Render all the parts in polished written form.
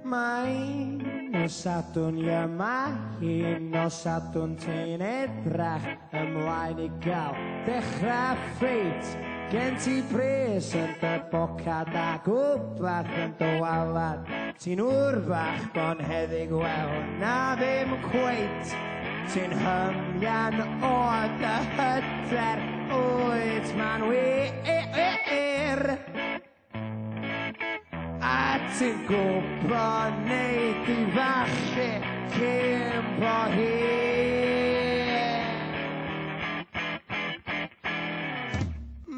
Mae'n nos adwn yma, un nos adwn ti'n edrach ymlaen I gael dechrau ffeit. Gen ti pres yn dy bocad a gwbach yn dy walad. Ti'n wrbach bo'n heddig wel na ddim cweit. Ti'n hymian o dy hyder oed ma'n wir. A ti'n gwybod neud I falle cyn bo hir.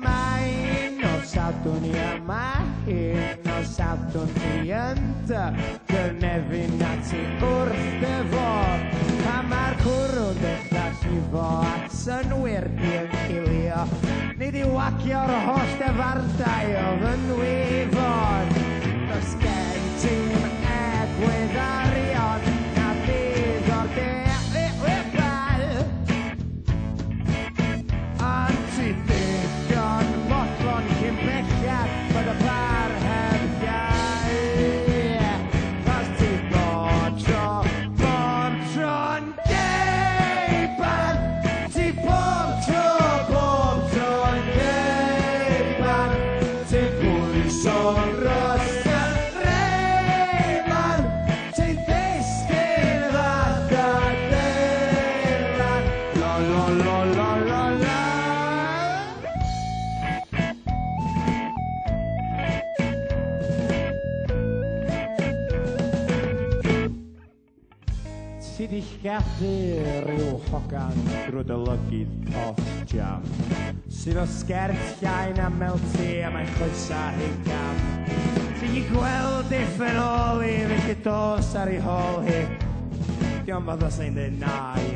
Mae'n nos adwn I yma, un nos adwn ti yn dy gynefin a ti wrth dy fod. Pa mae'r cwrw'n dechrau llifo at synwyr di'n cilio. Nid I wagio'r holl defardau o fynwyfod. Does gen ti'n egwyddorion na bydd o'r dewebal. Ond ti ddigon modlon cyn bellad bod y bar heb iau. Os ti bod tro'n geiban, ti bob tro'n geiban, ti'n bwys o'r ros. Ti di lladdu rhyw hogan drwy dy lygyd post jam sydd o sgert llain a melti a mae'n chwysa hi gam. Ti di gweld ei ffenoli felly dos ar ei hol hi. Diolch yn fath o sy'n dweud na I